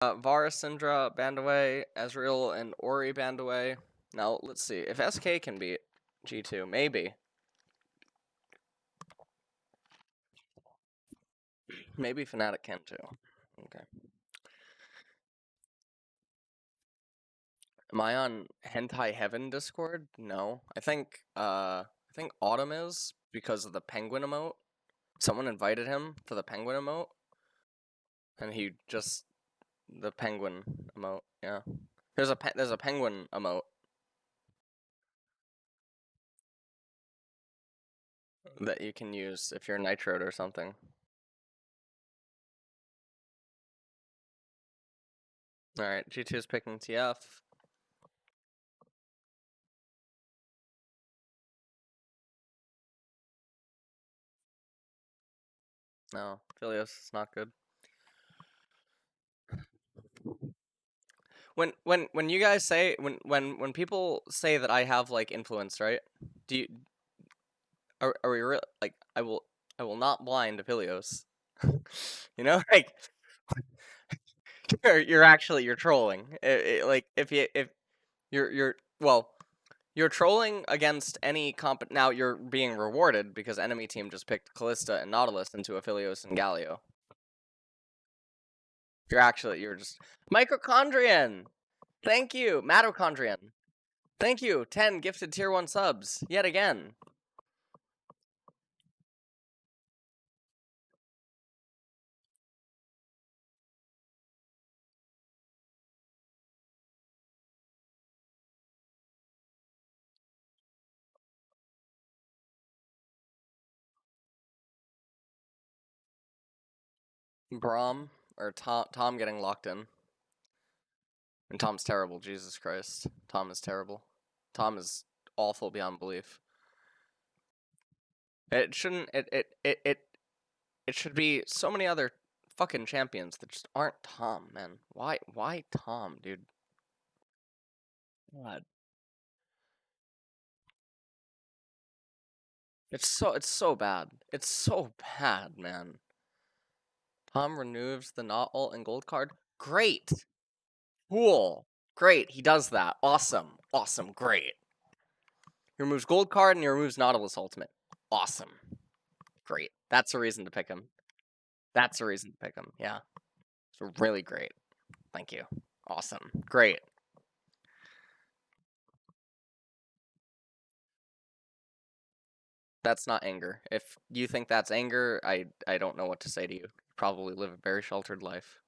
Varus Syndra banned away, Ezreal and Ori banned away. Now, let's see. If SK can beat G2, maybe. Maybe Fnatic can too. Okay. Am I on Hentai Heaven Discord? No. I think Autumn is because of the penguin emote. Someone invited him for the penguin emote. And he just the penguin emote, yeah. There's a penguin emote that you can use if you're nitroed or something. Alright, G2 is picking TF. No, Philios is not good. When you guys say when people say that I have like influence, right? Do you are we real like I will not blind Philios. You know, like you're trolling. Like if you're well, you're trolling against any comp. Now you're being rewarded because enemy team just picked Callista and Nautilus into Aphelios and Galio. You're just mitochondrian. Thank you, mitochondrian. Thank you, 10 gifted tier 1 subs yet again. Braum or Tom getting locked in. And Tom's terrible, Jesus Christ. Tom is terrible. Tom is awful beyond belief. It shouldn't it should be so many other fucking champions that just aren't Tom, man. Why Tom, dude? God. It's so bad. It's so bad, man. Tom removes the not ult and gold card. Great. Cool. Great. He does that. Awesome. Awesome. Great. He removes gold card and he removes Nautilus ultimate. Awesome. Great. That's a reason to pick him. That's a reason to pick him. Yeah. It's really great. Thank you. Awesome. Great. That's not anger. If you think that's anger, I don't know what to say to you. You probably live a very sheltered life.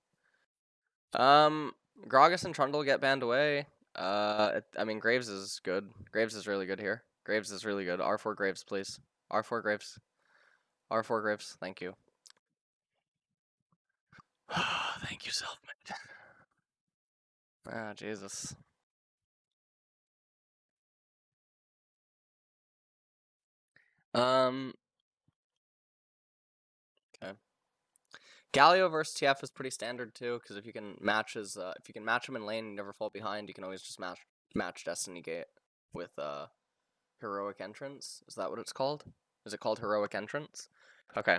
Gragas and Trundle get banned away. I mean, Graves is good. Graves is really good here. Graves is really good. R4 Graves, please. R4 Graves. R4 Graves. Thank you. Thank you, Selfmade. Ah, Jesus. Okay. Galio versus TF is pretty standard too, because if you can match him in lane and never fall behind, you can always just match Destiny Gate with Heroic Entrance. Is that what it's called? Is it called Heroic Entrance? Okay.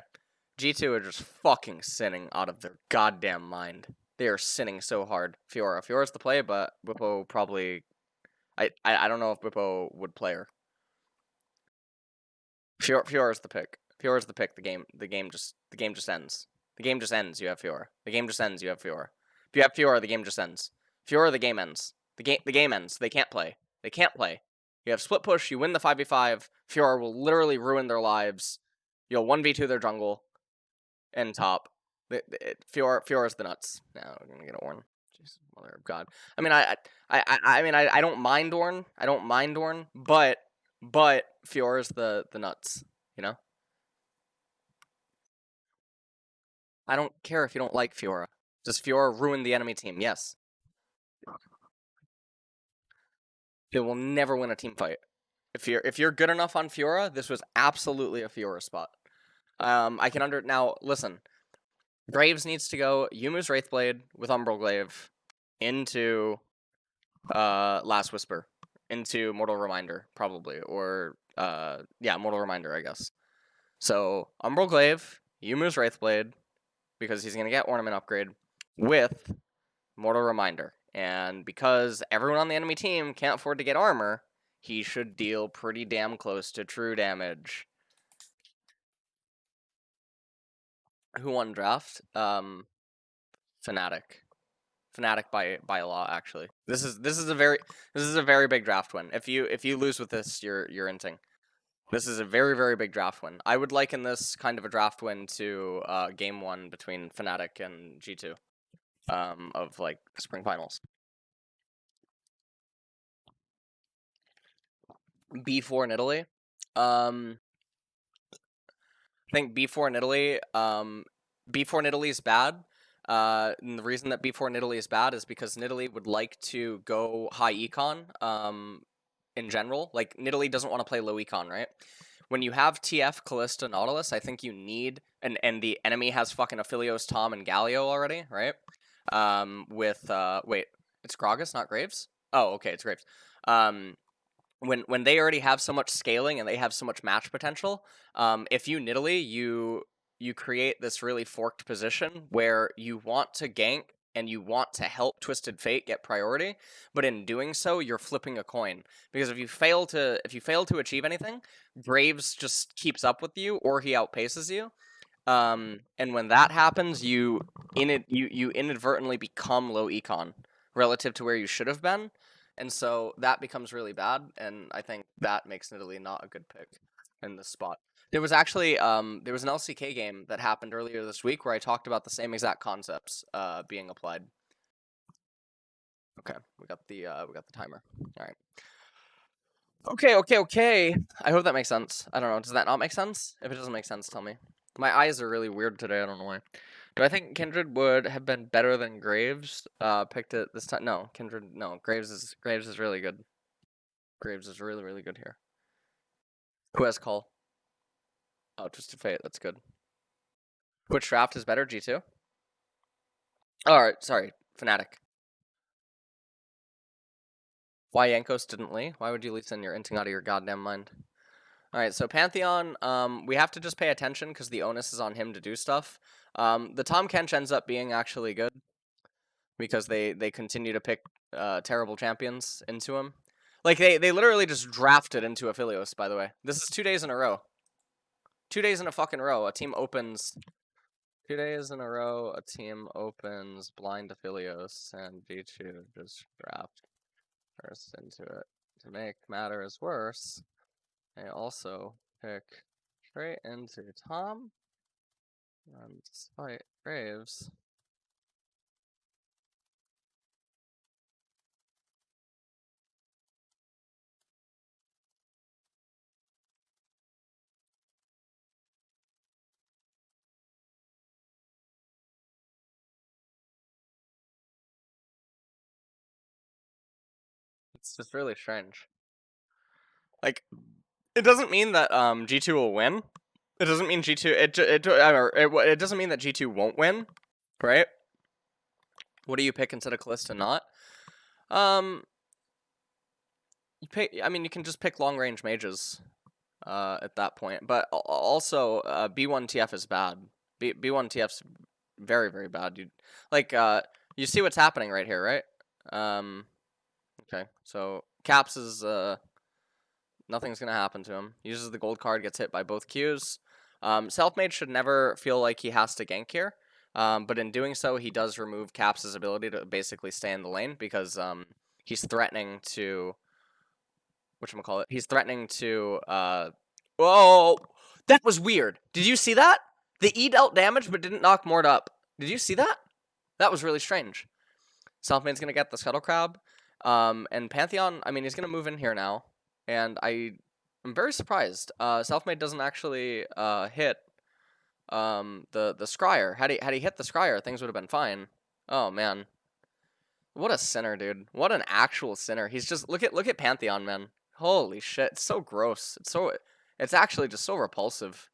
G2 are just fucking sinning out of their goddamn mind. They are sinning so hard. Fiora's the play, but Bwipo probably. I don't know if Bwipo would play her. Fiora's the pick. Fiora's the pick. The game just ends. The game just ends. You have Fiora. The game just ends. You have Fiora. If you have Fiora, the game just ends. Fiora, the game ends. The game ends. They can't play. They can't play. You have split push. You win the 5v5. Fiora will literally ruin their lives. You'll 1v2 their jungle and top. Fiora's the nuts. Now we're gonna get Ornn. Jesus, mother of God. I mean, I don't mind Ornn. I don't mind Ornn, but Fiora's the nuts. You know. I don't care if you don't like Fiora. Does Fiora ruin the enemy team? Yes. They will never win a team fight. If you're good enough on Fiora, this was absolutely a Fiora spot. I can now listen. Graves needs to go Yumu's Wraithblade with Umbral Glaive into Last Whisper, into Mortal Reminder, probably. Or yeah, Mortal Reminder, I guess. So Umbral Glaive, Yumu's Wraithblade, because he's gonna get Ornament Upgrade with Mortal Reminder. And because everyone on the enemy team can't afford to get armor, he should deal pretty damn close to true damage. Who won draft? Fnatic. Fnatic by a lot, actually. This is a very big draft win. If you lose with this, you're inting. This is a very big draft win. I would liken this kind of a draft win to game 1 between Fnatic and G2 of like spring finals. B4 in Italy. I think B4 in Italy. B4 in Italy is bad. And the reason that B4 in Italy is bad is because Nidalee would like to go high econ. In general, like Nidalee doesn't want to play low econ, right? When you have TF, Callista, Nautilus, I think you need and the enemy has fucking Aphelios, Tom, and Galio already, right? Wait, it's Gragas, not Graves? Oh, okay, it's Graves. When they already have so much scaling and they have so much match potential, if you Nidalee, you create this really forked position where you want to gank and you want to help Twisted Fate get priority, but in doing so, you're flipping a coin. Because if you fail to achieve anything, Graves just keeps up with you or he outpaces you. And when that happens, you inadvertently become low econ relative to where you should have been. And so that becomes really bad, and I think that makes Nidalee not a good pick in this spot. There was actually there was an LCK game that happened earlier this week where I talked about the same exact concepts being applied. Okay, we got the timer. All right. Okay. I hope that makes sense. I don't know. Does that not make sense? If it doesn't make sense, tell me. My eyes are really weird today. I don't know why. Do I think Kindred would have been better than Graves? Picked it this time. No, Kindred. No, Graves is really good. Graves is really good here. Who has call? Oh, Twisted Fate. That's good. Which draft is better? G2. All right. Sorry, Fnatic. Why Yankos didn't Lee? Why would you leave in your inting out of your goddamn mind? All right, so Pantheon, we have to just pay attention because the onus is on him to do stuff. The Tom Kench ends up being actually good because they continue to pick terrible champions into him. Like, they literally just drafted into Aphelios, by the way. This is 2 days in a row. 2 days in a fucking row. A team opens... 2 days in a row, a team opens blind Aphelios, and G2 just draft first into it. To make matters worse, they also pick straight into Tom, and despite Graves. It's just really strange. Like, it doesn't mean that G2 will win. It doesn't mean G2. It doesn't mean that G2 won't win, right? What do you pick instead of Callista? Not. You pick. I mean, you can just pick long range mages. At that point, but also B1 TF is bad. B1 TF's very bad. You see what's happening right here, right? Okay, so Caps is nothing's gonna happen to him. Uses the gold card, gets hit by both Qs. Selfmade should never feel like he has to gank here, but in doing so, he does remove Caps' ability to basically stay in the lane because he's threatening to. Whatchamacallit? He's threatening to. Whoa! That was weird. Did you see that? The E dealt damage but didn't knock Mort up. Did you see that? That was really strange. Selfmade's gonna get the Scuttle Crab. And Pantheon, I mean, he's gonna move in here now. And I'm very surprised. Selfmade doesn't actually hit the Scryer. Had he hit the Scryer, things would have been fine. Oh man. What a sinner, dude. What an actual sinner. He's just look at Pantheon, man. Holy shit. It's so gross. It's actually just so repulsive.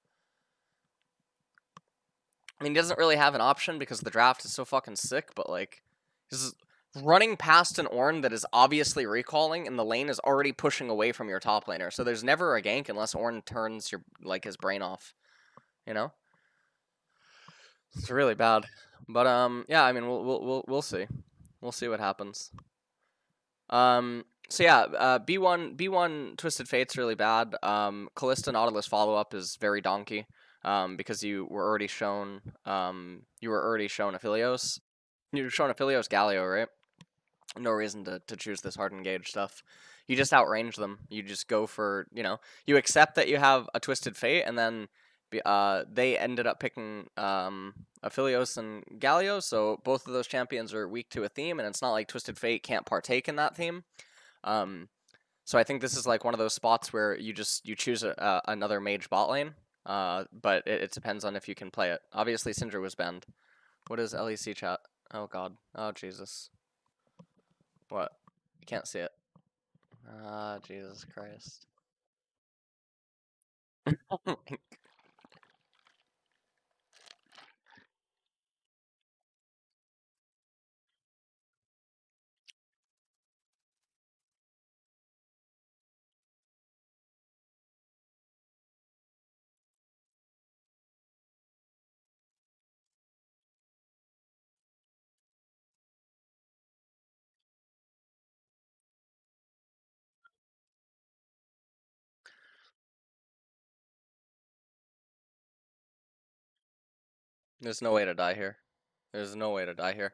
I mean, he doesn't really have an option because the draft is so fucking sick, but like he's running past an Ornn that is obviously recalling and the lane is already pushing away from your top laner. So there's never a gank unless Ornn turns his brain off. You know? It's really bad. But yeah, I mean we'll see. We'll see what happens. So yeah, B1 Twisted Fate's really bad. Callista Nautilus follow up is very donkey. Because you were already shown Aphelios. You were shown Aphelios Galio, right? No reason to choose this hard engage stuff. You just outrange them. You just go for, you accept that you have a Twisted Fate, and then they ended up picking Aphelios and Galio, so both of those champions are weak to a theme, and it's not like Twisted Fate can't partake in that theme. So I think this is like one of those spots where you choose another mage bot lane, but it depends on if you can play it. Obviously, Syndra was banned. What is LEC chat? Oh god. Oh Jesus. What? You can't see it. Ah, Jesus Christ. There's no way to die here. There's no way to die here.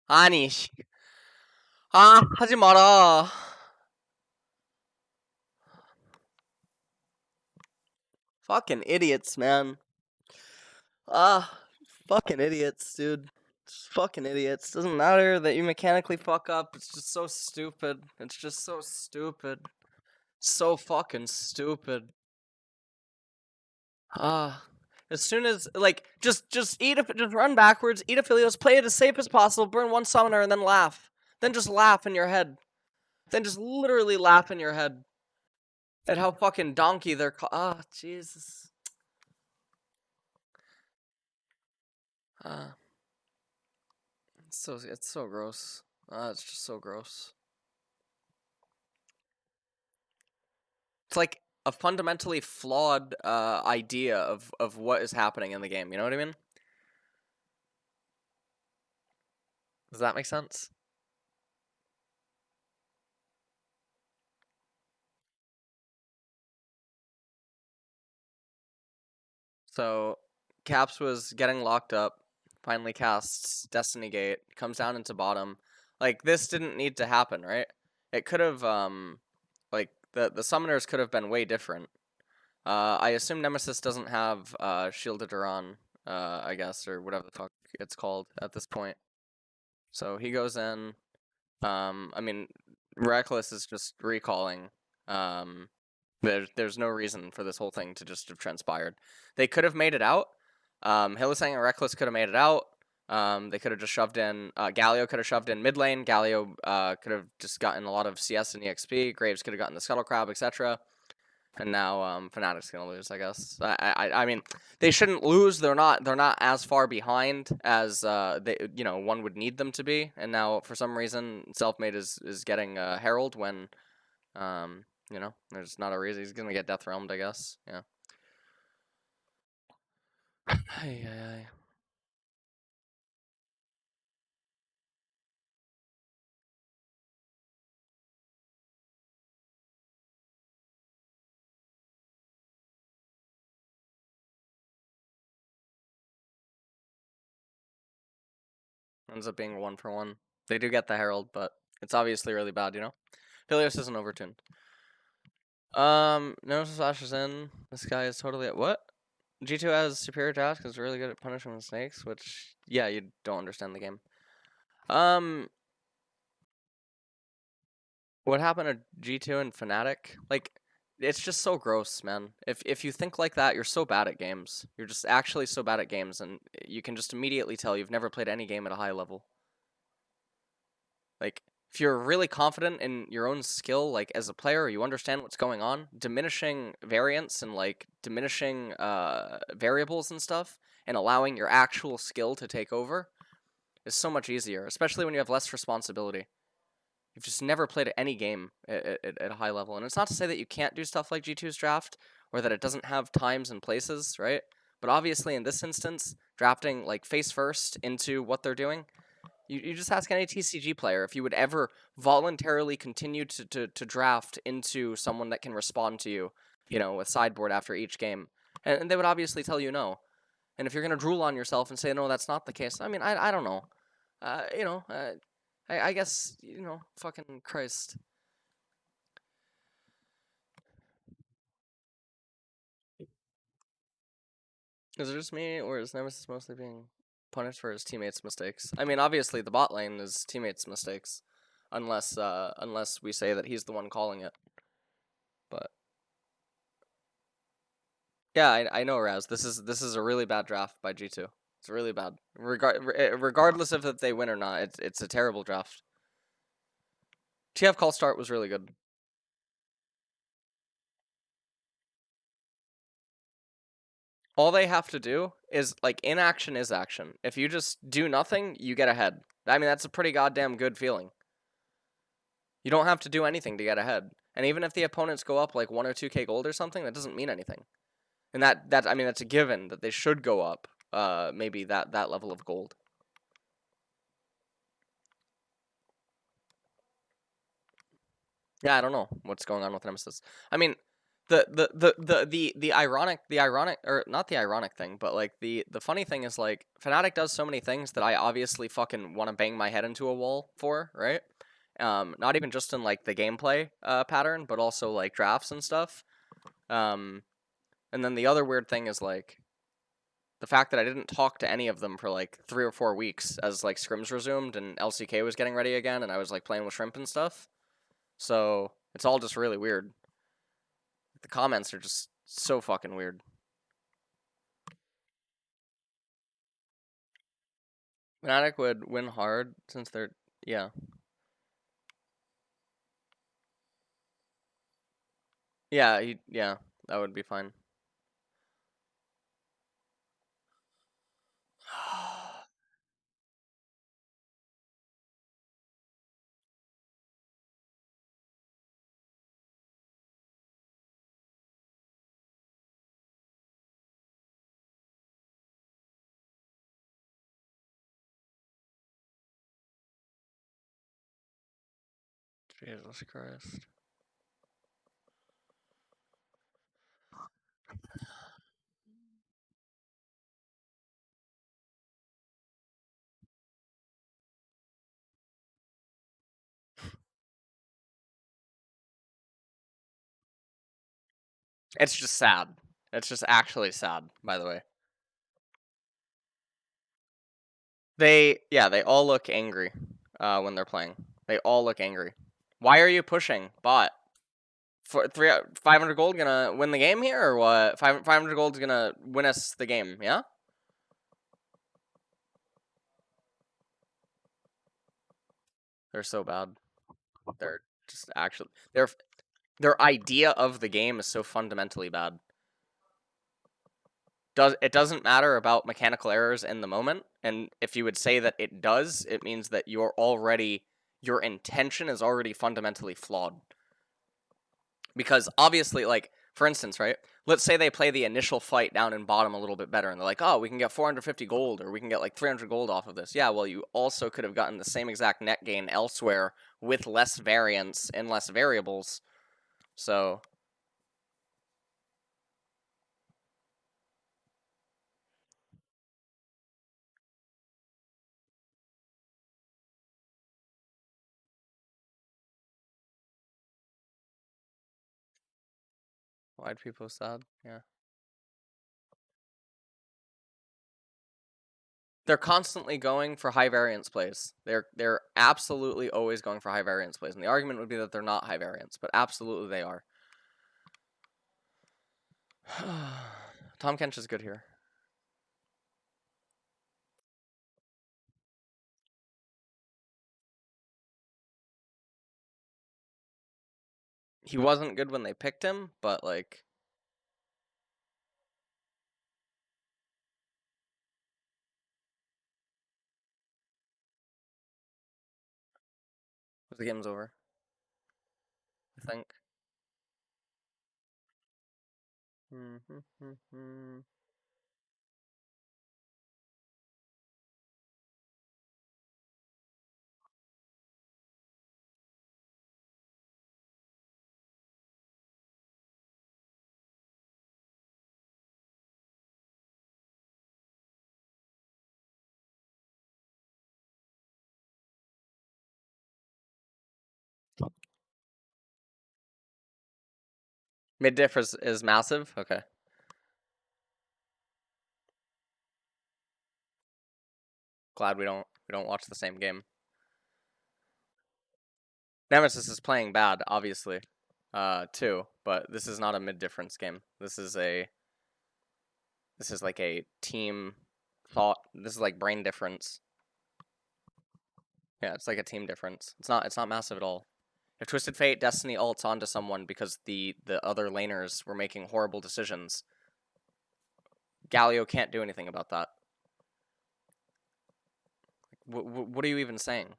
아니, 씨. 아, 하지 마라. Fucking idiots, man. Ah, fucking idiots, dude. Just fucking idiots. Doesn't matter that you mechanically fuck up. It's just so stupid. It's just so stupid. So fucking stupid. Ah. As soon as just run backwards, eat Aphelios, play it as safe as possible, burn one summoner, and then laugh. Then just laugh in your head. Then just literally laugh in your head at how fucking donkey they're. Ah, Jesus. Ah. It's so gross. It's just so gross. It's like a fundamentally flawed idea of what is happening in the game. You know what I mean? Does that make sense? So, Caps was getting locked up, finally casts Destiny Gate, comes down into bottom. Like, this didn't need to happen, right? It could have, like, the summoners could have been way different. I assume Nemesis doesn't have Shielded Duran, I guess, or whatever the fuck it's called at this point. So he goes in. I mean, Reckless is just recalling. There's no reason for this whole thing to just have transpired. They could have made it out. Hylissang and Reckless could have made it out. They could have just shoved in. Galio could have shoved in mid lane. Galio could have just gotten a lot of CS and EXP. Graves could have gotten the Scuttle Crab, etc. And now Fnatic's gonna lose, I guess. I mean, they shouldn't lose. They're not as far behind as one would need them to be. And now for some reason, Selfmade is getting Herald when there's not a reason. He's gonna get Death Realmed, I guess. Yeah. Ends up being 1-for-1. They do get the Herald, but it's obviously really bad, Helios isn't overtuned. No slashes in. This guy is totally at what? G2 has superior dash because it's really good at punishing the snakes, which you don't understand the game. What happened to G2 and Fnatic? Like, it's just so gross, man. If you think like that, you're so bad at games. You're just actually so bad at games, and you can just immediately tell you've never played any game at a high level. Like, if you're really confident in your own skill, like as a player, you understand what's going on, diminishing variance and like diminishing variables and stuff, and allowing your actual skill to take over is so much easier, especially when you have less responsibility. You've just never played any game at a high level. And it's not to say that you can't do stuff like G2's draft or that it doesn't have times and places, right? But obviously in this instance, drafting like face first into what they're doing, you just ask any TCG player if you would ever voluntarily continue to draft into someone that can respond to you, with sideboard after each game. And they would obviously tell you no. And if you're going to drool on yourself and say, no, that's not the case, I mean, I don't know. I guess, fucking Christ. Is it just me, or is Nemesis mostly being punished for his teammates' mistakes? I mean, obviously the bot lane is teammates' mistakes, unless we say that he's the one calling it. But yeah, I know, Raz. This is a really bad draft by G2. It's really bad. Regardless of if they win or not, it's a terrible draft. TF call start was really good. All they have to do is, like, inaction is action. If you just do nothing, you get ahead. I mean, that's a pretty goddamn good feeling. You don't have to do anything to get ahead. And even if the opponents go up like 1 or 2k gold or something, that doesn't mean anything. And I mean, that's a given that they should go up maybe that level of gold. Yeah, I don't know what's going on with Nemesis. I mean, the ironic, or not the ironic thing, but like the funny thing is, like, Fnatic does so many things that I obviously fucking want to bang my head into a wall for, right? Not even just in like the gameplay pattern, but also like drafts and stuff. And then the other weird thing is, like, the fact that I didn't talk to any of them for like 3 or 4 weeks as like scrims resumed and LCK was getting ready again, and I was like playing with Shrimp and stuff. So it's all just really weird. The comments are just so fucking weird. Fnatic would win hard since they're, yeah. Yeah, yeah, that would be fine. Jesus Christ. It's just sad. It's just actually sad, by the way. They all look angry when they're playing. They all look angry. Why are you pushing, bot? For 500 gold gonna win the game here, or what? 500 gold's gonna win us the game, yeah? They're so bad. They're just actually their idea of the game is so fundamentally bad. It doesn't matter about mechanical errors in the moment, and if you would say that it does, it means that your intention is already fundamentally flawed. Because obviously, like, for instance, right? Let's say they play the initial fight down in bottom a little bit better, and they're like, oh, we can get 450 gold, or we can get like 300 gold off of this. Yeah, well, you also could have gotten the same exact net gain elsewhere with less variance and less variables. So why'd people sad? Yeah. They're constantly going for high variance plays. They're absolutely always going for high variance plays. And the argument would be that they're not high variance, but absolutely they are. Tom Kench is good here. He wasn't good when they picked him, but like The game's over, I think. Mid diff is massive. Okay. Glad we don't watch the same game. Nemesis is playing bad, obviously, too. But this is not a mid difference game. This is like a team thought. This is like brain difference. Yeah, it's like a team difference. It's not massive at all. If Twisted Fate Destiny ults onto someone because the other laners were making horrible decisions, Galio can't do anything about that. What are you even saying?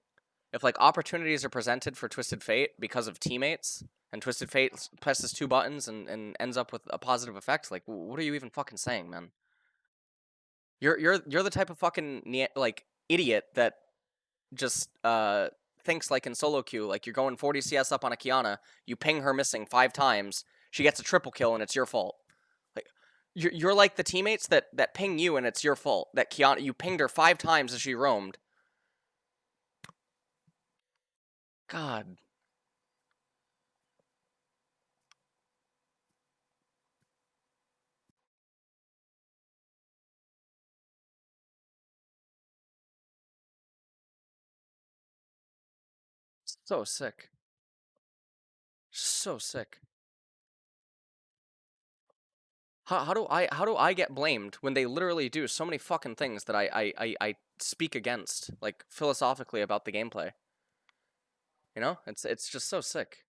If like opportunities are presented for Twisted Fate because of teammates, and Twisted Fate presses two buttons and ends up with a positive effect, like what are you even fucking saying, man? You're the type of fucking like idiot that just thinks like in solo queue, like you're going 40 CS up on a Kiana, you ping her missing 5 times, she gets a triple kill and it's your fault. Like you're like the teammates that ping you and it's your fault. That Kiana, you pinged her 5 times as she roamed. God. So sick. So sick. How do I get blamed when they literally do so many fucking things that I speak against, like philosophically about the gameplay? You know? It's just so sick.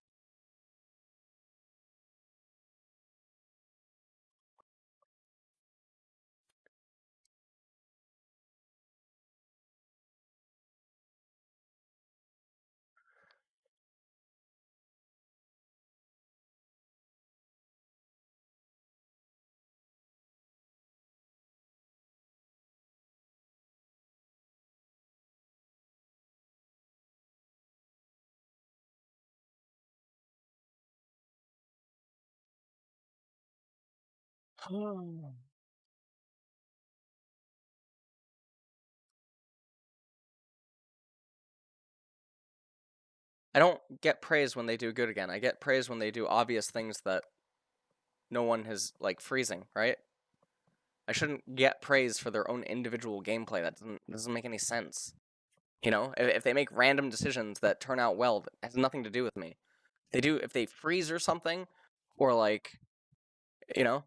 I don't get praise when they do good again. I get praise when they do obvious things that no one has, like freezing, right? I shouldn't get praise for their own individual gameplay. That doesn't make any sense. You know, if they make random decisions that turn out well, that has nothing to do with me. If they freeze or something, or like, you know,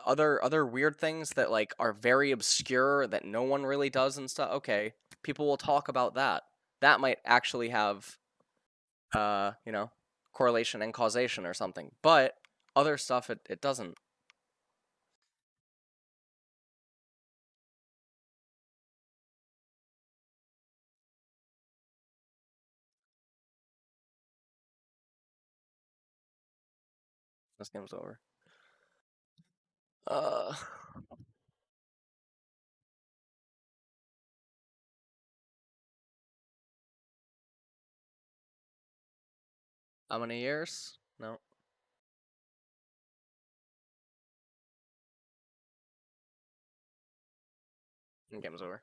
other weird things that like are very obscure that no one really does and stuff. Okay, people will talk about that. That might actually have you know, correlation and causation or something. But other stuff, it doesn't. This game's over. Uh, how many years? No, the game's over.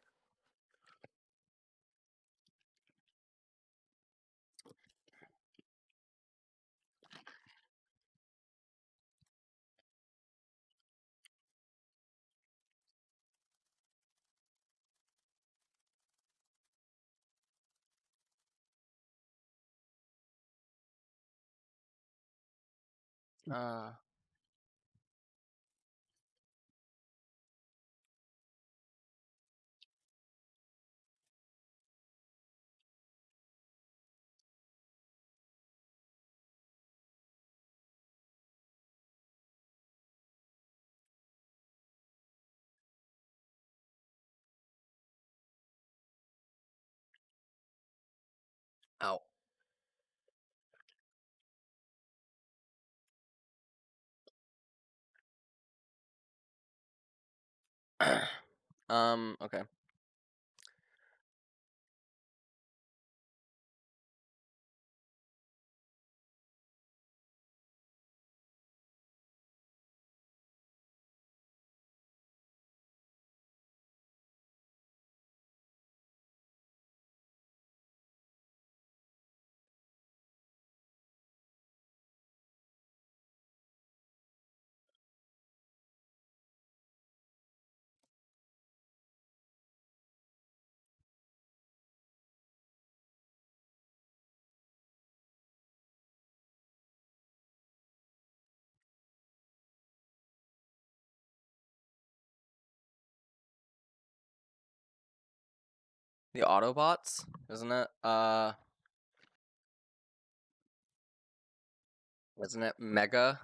Uh, Ow. Okay. The Autobots, isn't it? Isn't it Megatron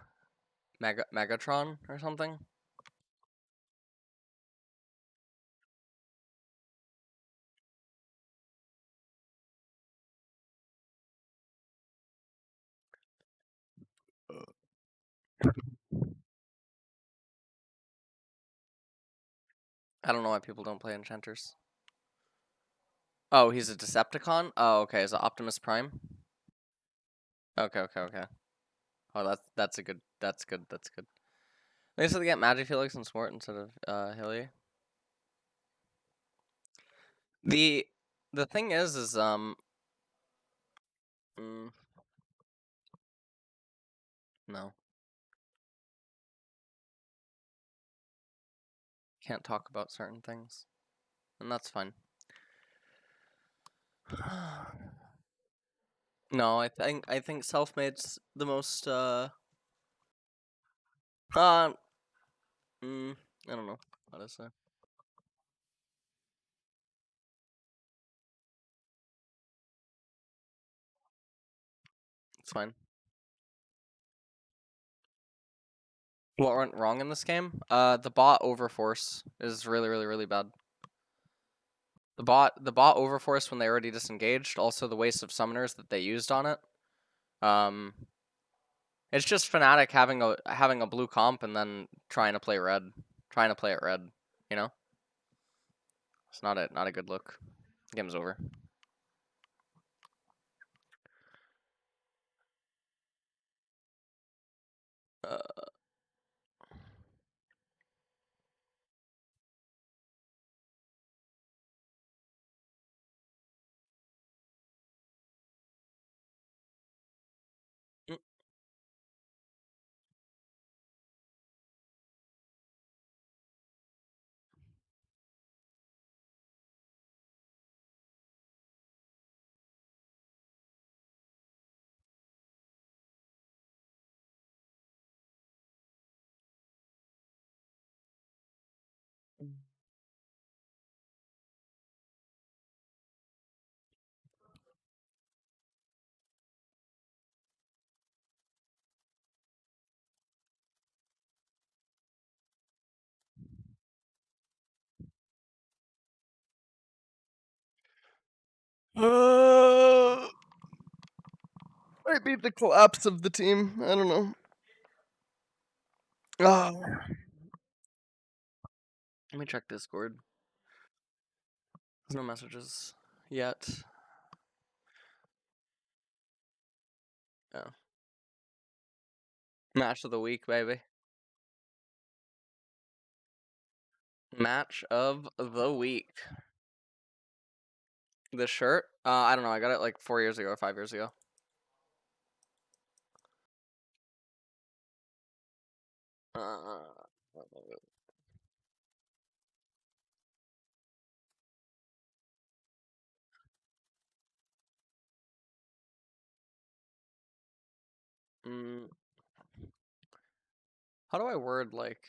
or something? I don't know why people don't play enchanters. Oh, he's a Decepticon? Oh, okay. Is it Optimus Prime? Okay. Oh, that's a good. That's good. That's good. They said they get Magic Helix and Swart instead of Hilly. The the thing is mm, no, can't talk about certain things, and that's fine. No, I think self-made's the most uh I don't know how to say. It's fine. What went wrong in this game? The bot overforce is really bad. The bot overforce when they already disengaged. Also the waste of summoners that they used on it. Um, it's just Fnatic having a blue comp and then trying to play red, trying to play it red. You know, it's not a good look. Game's over. Uh, mm, Uh, might be the collapse of the team. I don't know. Oh, let me check Discord. There's no messages yet. Oh. Match of the week, baby. Match of the week. The shirt? I don't know. I got it like 4 years ago or 5 years ago. Uh, mm, how do I word like?